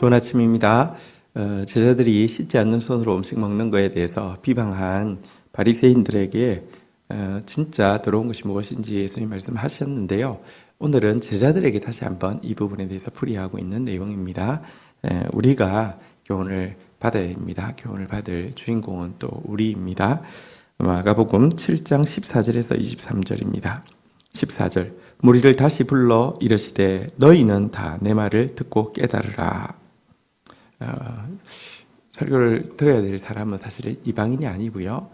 좋은 아침입니다. 제자들이 씻지 않는 손으로 음식 먹는 것에 대해서 비방한 바리새인들에게 진짜 더러운 것이 무엇인지 예수님 말씀하셨는데요. 오늘은 제자들에게 다시 한번 이 부분에 대해서 풀이하고 있는 내용입니다. 우리가 교훈을 받아야 됩니다. 교훈을 받을 주인공은 또 우리입니다. 마가복음 7장 14절에서 23절입니다. 14절 무리를 다시 불러 이르시되 너희는 다 내 말을 듣고 깨달으라. 설교를 들어야 될 사람은 사실 이방인이 아니고요.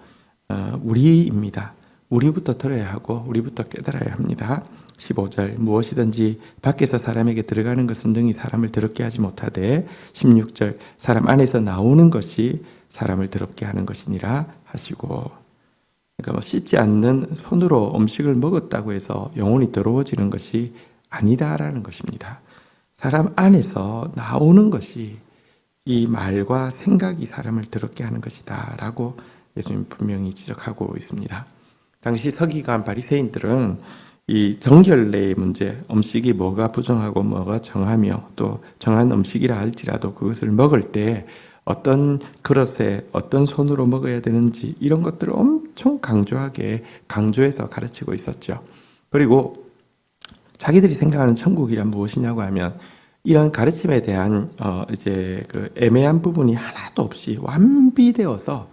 우리입니다. 우리부터 들어야 하고 우리부터 깨달아야 합니다. 15절 무엇이든지 밖에서 사람에게 들어가는 것은 능히 사람을 더럽게 하지 못하되 16절 사람 안에서 나오는 것이 사람을 더럽게 하는 것이니라 하시고, 그러니까 씻지 않는 손으로 음식을 먹었다고 해서 영혼이 더러워지는 것이 아니다라는 것입니다. 사람 안에서 나오는 것이 이 말과 생각이 사람을 더럽게 하는 것이다 라고 예수님 분명히 지적하고 있습니다. 당시 서기관 바리새인들은 이 정결례의 문제, 음식이 뭐가 부정하고 뭐가 정하며 또 정한 음식이라 할지라도 그것을 먹을 때 어떤 그릇에 어떤 손으로 먹어야 되는지 이런 것들을 엄청 강조해서 가르치고 있었죠. 그리고 자기들이 생각하는 천국이란 무엇이냐고 하면 이런 가르침에 대한 이제 그 애매한 부분이 하나도 없이 완비되어서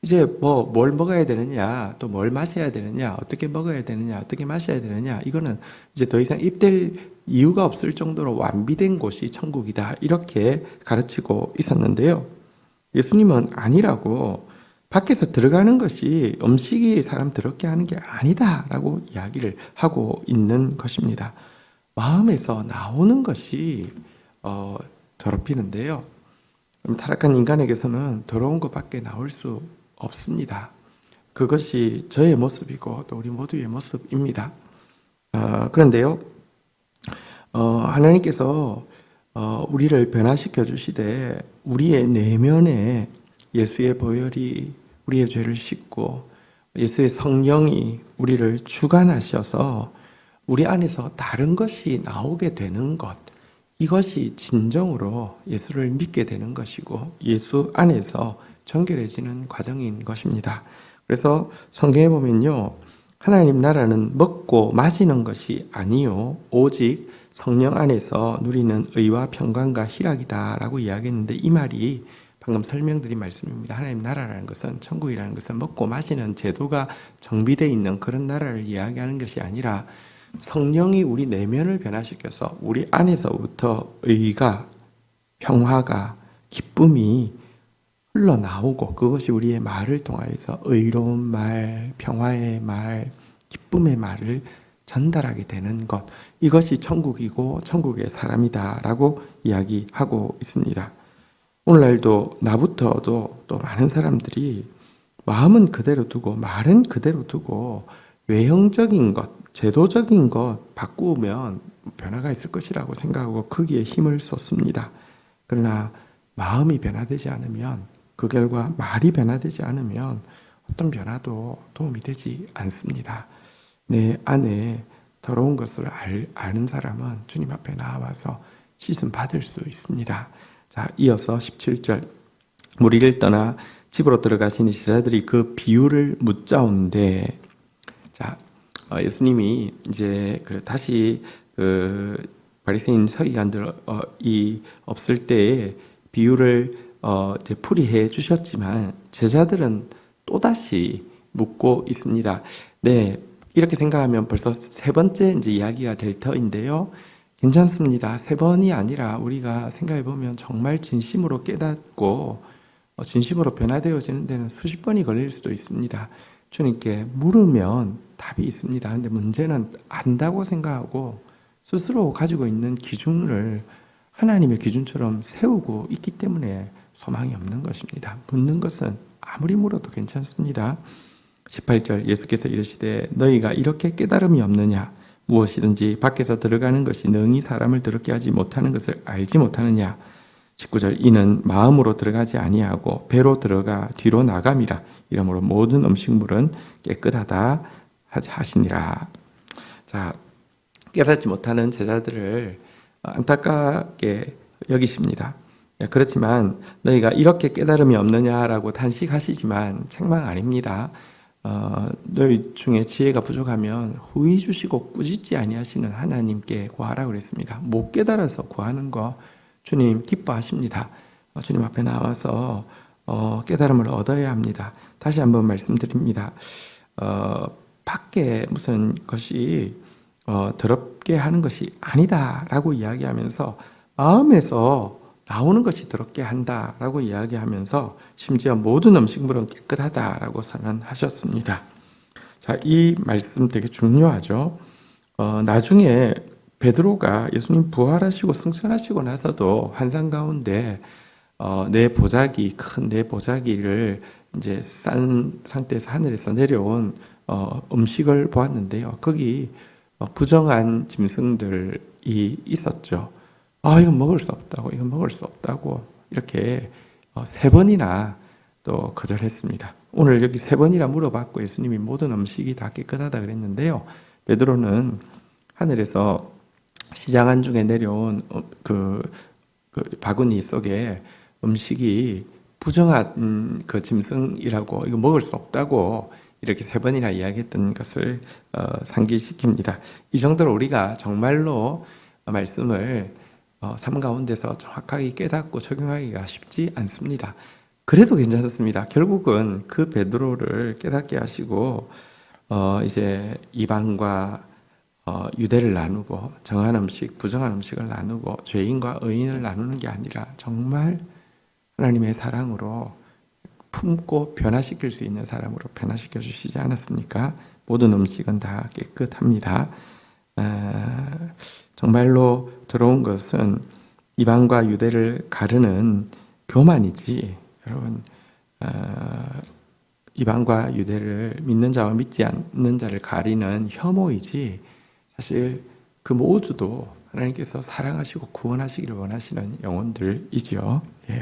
이제 뭘 먹어야 되느냐, 또 뭘 마셔야 되느냐, 어떻게 먹어야 되느냐, 어떻게 마셔야 되느냐, 이거는 이제 더 이상 입댈 이유가 없을 정도로 완비된 곳이 천국이다. 이렇게 가르치고 있었는데요. 예수님은 아니라고, 밖에서 들어가는 것이 음식이 사람 더럽게 하는 게 아니다라고 이야기를 하고 있는 것입니다. 마음에서 나오는 것이 더럽히는데요. 타락한 인간에게서는 더러운 것밖에 나올 수 없습니다. 그것이 저의 모습이고 또 우리 모두의 모습입니다. 그런데요, 하나님께서 우리를 변화시켜 주시되 우리의 내면에 예수의 보혈이 우리의 죄를 씻고 예수의 성령이 우리를 주관하셔서 우리 안에서 다른 것이 나오게 되는 것, 이것이 진정으로 예수를 믿게 되는 것이고 예수 안에서 정결해지는 과정인 것입니다. 그래서 성경에 보면요, 하나님 나라는 먹고 마시는 것이 아니요 오직 성령 안에서 누리는 의와 평강과 희락이다 라고 이야기했는데, 이 말이 방금 설명드린 말씀입니다. 하나님 나라라는 것은, 천국이라는 것은 먹고 마시는 제도가 정비되어 있는 그런 나라를 이야기하는 것이 아니라 성령이 우리 내면을 변화시켜서 우리 안에서부터 의가, 평화가, 기쁨이 흘러나오고 그것이 우리의 말을 통하여서 의로운 말, 평화의 말, 기쁨의 말을 전달하게 되는 것, 이것이 천국이고 천국의 사람이다 라고 이야기하고 있습니다. 오늘날도 나부터도 또 많은 사람들이 마음은 그대로 두고 말은 그대로 두고 외형적인 것, 제도적인 것 바꾸면 변화가 있을 것이라고 생각하고 거기에 힘을 쏟습니다. 그러나 마음이 변화되지 않으면, 그 결과 말이 변화되지 않으면 어떤 변화도 도움이 되지 않습니다. 내 안에 더러운 것을 아는 사람은 주님 앞에 나와서 씻음 받을 수 있습니다. 자, 이어서 17절 무리를 떠나 집으로 들어가시니 제자들이 그 비유를 묻자온데, 자, 예수님이 이제 다시 바리새인 서기관들 없을 때에 비유를 이제 풀이해 주셨지만 제자들은 또다시 묻고 있습니다. 네, 이렇게 생각하면 벌써 세 번째 이제 이야기가 될 터인데요. 괜찮습니다. 세 번이 아니라 우리가 생각해 보면 정말 진심으로 깨닫고 진심으로 변화되어지는 데는 수십 번이 걸릴 수도 있습니다. 주님께 물으면 답이 있습니다. 근데 문제는 안다고 생각하고 스스로 가지고 있는 기준을 하나님의 기준처럼 세우고 있기 때문에 소망이 없는 것입니다. 묻는 것은 아무리 물어도 괜찮습니다. 18절 예수께서 이르시되 너희가 이렇게 깨달음이 없느냐, 무엇이든지 밖에서 들어가는 것이 능히 사람을 더럽게 하지 못하는 것을 알지 못하느냐. 19절 이는 마음으로 들어가지 아니하고 배로 들어가 뒤로 나감이라. 이러므로 모든 음식물은 깨끗하다 하시니라. 자, 깨닫지 못하는 제자들을 안타깝게 여기십니다. 그렇지만 너희가 이렇게 깨달음이 없느냐라고 탄식하시지만 책망 아닙니다. 너희 중에 지혜가 부족하면 후히 주시고 꾸짖지 아니하시는 하나님께 구하라 그랬습니다. 못 깨달아서 구하는 거 주님 기뻐하십니다. 주님 앞에 나와서 깨달음을 얻어야 합니다. 다시 한번 말씀드립니다. 밖에 무슨 것이 더럽게 하는 것이 아니다라고 이야기하면서 마음에서 나오는 것이 더럽게 한다라고 이야기하면서 심지어 모든 음식물은 깨끗하다라고 선언하셨습니다. 자, 이 말씀 되게 중요하죠. 나중에 베드로가 예수님 부활하시고 승천하시고 나서도 환상 가운데 큰 내 보자기를 이제 싼 상태에서 하늘에서 내려온 음식을 보았는데요. 거기 부정한 짐승들이 있었죠. 이건 먹을 수 없다고, 이건 먹을 수 없다고 이렇게 3번이나 또 거절했습니다. 오늘 여기 3번이나 물어봤고 예수님이 모든 음식이 다 깨끗하다 그랬는데요. 베드로는 하늘에서 시장 안중에 내려온 그 바구니 속에 음식이 부정한 그 짐승이라고 이거 먹을 수 없다고 이렇게 3번이나 이야기했던 것을 상기시킵니다. 이 정도로 우리가 정말로 말씀을 삶 가운데서 정확하게 깨닫고 적용하기가 쉽지 않습니다. 그래도 괜찮습니다. 결국은 그 베드로를 깨닫게 하시고 이제 이방과 유대를 나누고 정한 음식, 부정한 음식을 나누고 죄인과 의인을 나누는 게 아니라 정말 하나님의 사랑으로 품고 변화시킬 수 있는 사람으로 변화시켜 주시지 않았습니까? 모든 음식은 다 깨끗합니다. 정말로 들어온 것은 이방과 유대를 가르는 교만이지, 여러분, 이방과 유대를 믿는 자와 믿지 않는 자를 가리는 혐오이지, 사실 그 모두도 하나님께서 사랑하시고 구원하시기를 원하시는 영혼들이죠.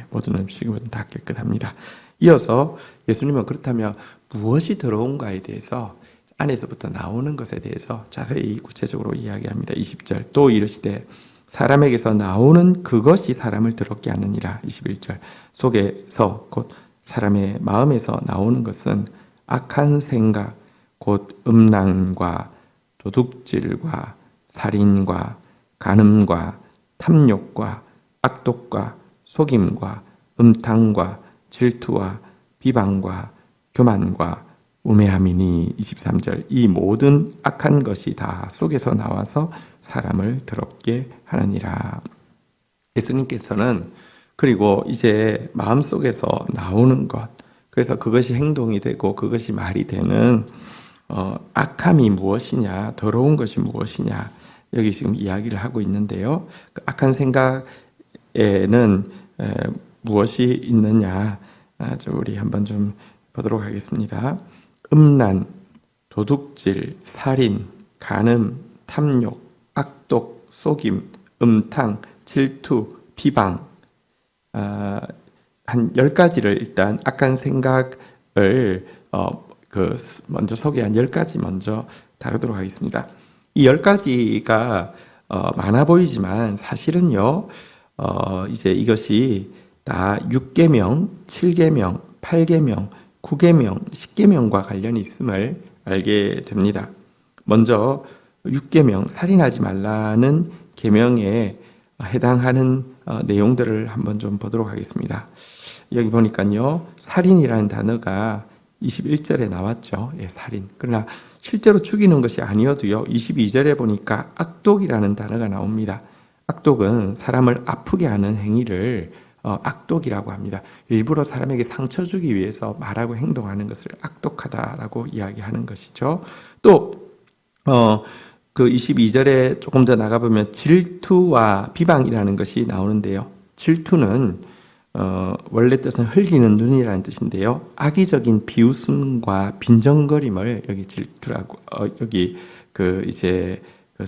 모든 음식은 다 깨끗합니다. 이어서 예수님은 그렇다면 무엇이 들어온가에 대해서 안에서부터 나오는 것에 대해서 자세히 구체적으로 이야기합니다. 20절 또 이르시되 사람에게서 나오는 그것이 사람을 더럽게 하느니라. 21절 속에서 곧 사람의 마음에서 나오는 것은 악한 생각 곧 음란과 도둑질과 살인과 간음과 탐욕과 악독과 속임과 음탕과 질투와 비방과 교만과 우매함이니. 23절 이 모든 악한 것이 다 속에서 나와서 사람을 더럽게 하느니라. 예수님께서는 그리고 이제 마음속에서 나오는 것, 그래서 그것이 행동이 되고 그것이 말이 되는 악함이 무엇이냐, 더러운 것이 무엇이냐, 여기 지금 이야기를 하고 있는데요. 그 악한 생각에는 무엇이 있느냐, 우리 한번 좀 보도록 하겠습니다. 음란, 도둑질, 살인, 간음, 탐욕, 악독, 속임, 음탕, 질투, 비방, 한 10가지를 일단 악한 생각을 먼저 소개한 10가지 먼저 다루도록 하겠습니다. 이 10가지가 많아 보이지만 사실은요, 이제 이것이 다 6계명, 7계명, 8계명, 9계명, 10계명과 관련이 있음을 알게 됩니다. 먼저 6계명, 살인하지 말라는 계명에 해당하는 내용들을 한번 좀 보도록 하겠습니다. 여기 보니까요, 살인이라는 단어가 21절에 나왔죠. 살인. 그러나 실제로 죽이는 것이 아니어도요, 22절에 보니까 악독이라는 단어가 나옵니다. 악독은 사람을 아프게 하는 행위를 악독이라고 합니다. 일부러 사람에게 상처 주기 위해서 말하고 행동하는 것을 악독하다라고 이야기하는 것이죠. 또 그 22절에 조금 더 나가보면 질투와 비방이라는 것이 나오는데요. 질투는 원래 뜻은 흘리는 눈이라는 뜻인데요. 악의적인 비웃음과 빈정거림을 여기 질투라고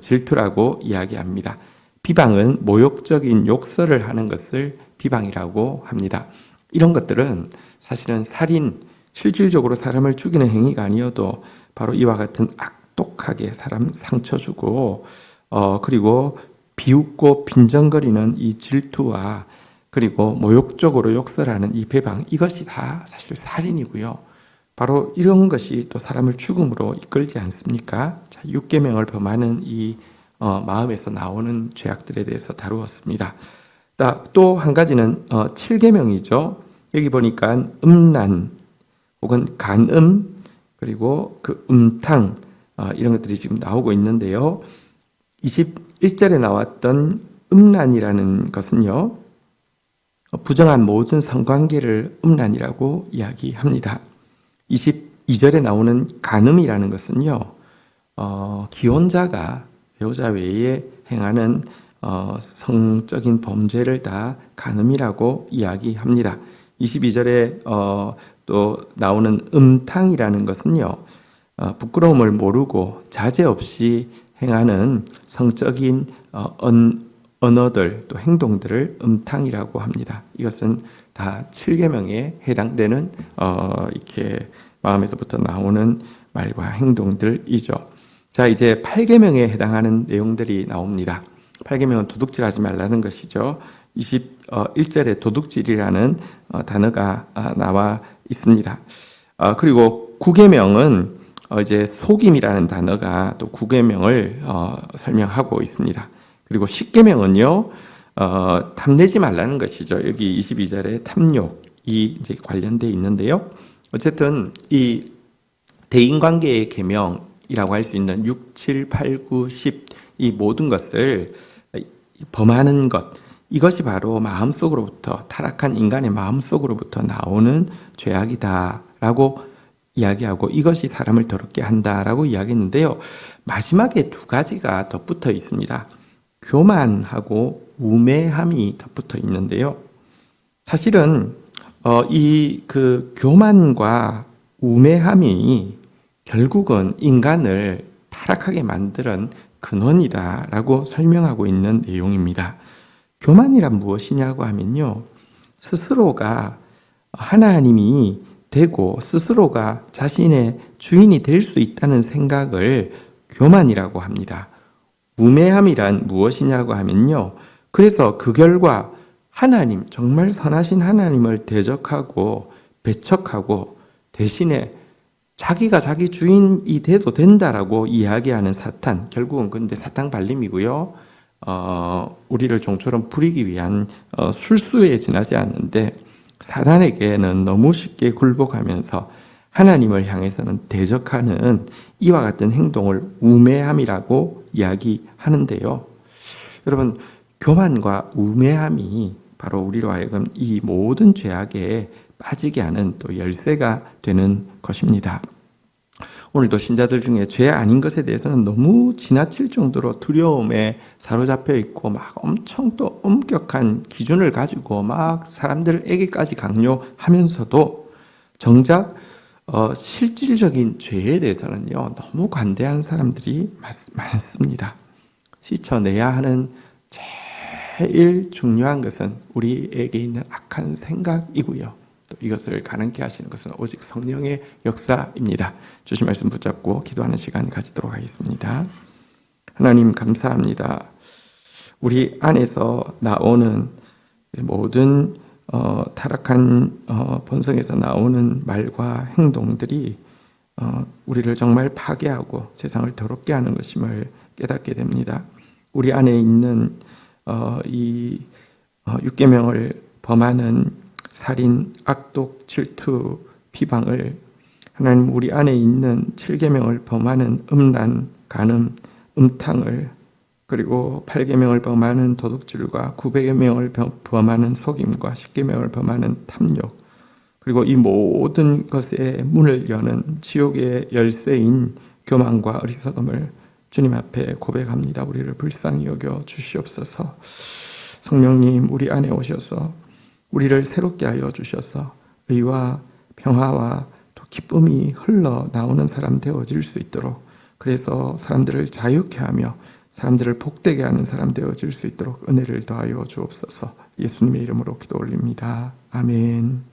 질투라고 이야기합니다. 비방은 모욕적인 욕설을 하는 것을 비방이라고 합니다. 이런 것들은 사실은 살인, 실질적으로 사람을 죽이는 행위가 아니어도 바로 이와 같은 악독하게 사람 상처 주고 그리고 비웃고 빈정거리는 이 질투와 그리고 모욕적으로 욕설하는 이 배방, 이것이 다 사실 살인이고요. 바로 이런 것이 또 사람을 죽음으로 이끌지 않습니까? 자, 6계명을 범하는 이 마음에서 나오는 죄악들에 대해서 다루었습니다. 또 한 가지는 7계명이죠. 여기 보니까 음란 혹은 간음 그리고 그 음탕 이런 것들이 지금 나오고 있는데요. 21절에 나왔던 음란이라는 것은요, 부정한 모든 성관계를 음란이라고 이야기합니다. 22절에 나오는 간음이라는 것은요, 기혼자가 배우자 외에 행하는 성적인 범죄를 다 간음이라고 이야기합니다. 22절에 또 나오는 음탕이라는 것은요, 부끄러움을 모르고 자제 없이 행하는 성적인 언어들 또 행동들을 음탕이라고 합니다. 이것은 다 7계명에 해당되는 이렇게 마음에서부터 나오는 말과 행동들이죠. 자, 이제 8계명에 해당하는 내용들이 나옵니다. 8계명은 도둑질하지 말라는 것이죠. 21절에 도둑질이라는 단어가 나와 있습니다. 그리고 9계명은 이제 속임이라는 단어가 또 9계명을 설명하고 있습니다. 그리고 10계명은요, 탐내지 말라는 것이죠. 여기 22절에 탐욕이 이제 관련되어 있는데요. 어쨌든 이 대인관계의 계명이라고 할 수 있는 6, 7, 8, 9, 10 이 모든 것을 범하는 것, 이것이 바로 마음속으로부터, 타락한 인간의 마음속으로부터 나오는 죄악이다라고 이야기하고, 이것이 사람을 더럽게 한다라고 이야기했는데요. 마지막에 두 가지가 덧붙어 있습니다. 교만하고 우매함이 덧붙어 있는데요. 사실은 이 그 교만과 우매함이 결국은 인간을 타락하게 만드는 근원이다라고 설명하고 있는 내용입니다. 교만이란 무엇이냐고 하면요, 스스로가 하나님이 되고 스스로가 자신의 주인이 될 수 있다는 생각을 교만이라고 합니다. 우매함이란 무엇이냐고 하면요, 그래서 그 결과 하나님, 정말 선하신 하나님을 대적하고 배척하고 대신에 자기가 자기 주인이 돼도 된다라고 이야기하는 사탄, 결국은 근데 사탄 발림이고요. 우리를 종처럼 부리기 위한 술수에 지나지 않는데, 사단에게는 너무 쉽게 굴복하면서 하나님을 향해서는 대적하는 이와 같은 행동을 우매함이라고 이야기하는데요. 여러분, 교만과 우매함이 바로 우리로 하여금 이 모든 죄악에 빠지게 하는 또 열쇠가 되는 것입니다. 오늘도 신자들 중에 죄 아닌 것에 대해서는 너무 지나칠 정도로 두려움에 사로잡혀 있고 막 엄청 또 엄격한 기준을 가지고 막 사람들에게까지 강요하면서도 정작 실질적인 죄에 대해서는요, 너무 관대한 사람들이 많습니다. 씻어내야 하는 제일 중요한 것은 우리에게 있는 악한 생각이고요. 또 이것을 가능케 하시는 것은 오직 성령의 역사입니다. 주신 말씀 붙잡고 기도하는 시간 가지도록 하겠습니다. 하나님 감사합니다. 우리 안에서 나오는 모든 타락한 본성에서 나오는 말과 행동들이 우리를 정말 파괴하고 세상을 더럽게 하는 것임을 깨닫게 됩니다. 우리 안에 있는 이 6계명을 범하는 살인, 악독, 질투, 비방을 하나님 우리 안에 있는 7계명을 범하는 음란, 간음, 음탕을, 그리고 8계명을 범하는 도둑질과 9계명을 범하는 속임과 10계명을 범하는 탐욕, 그리고 이 모든 것에 문을 여는 지옥의 열쇠인 교만과 어리석음을 주님 앞에 고백합니다. 우리를 불쌍히 여겨 주시옵소서. 성령님, 우리 안에 오셔서 우리를 새롭게 하여 주셔서 의와 평화와 또 기쁨이 흘러나오는 사람 되어질 수 있도록, 그래서 사람들을 자유케 하며 사람들을 복되게 하는 사람 되어질 수 있도록 은혜를 더하여 주옵소서. 예수님의 이름으로 기도 올립니다. 아멘.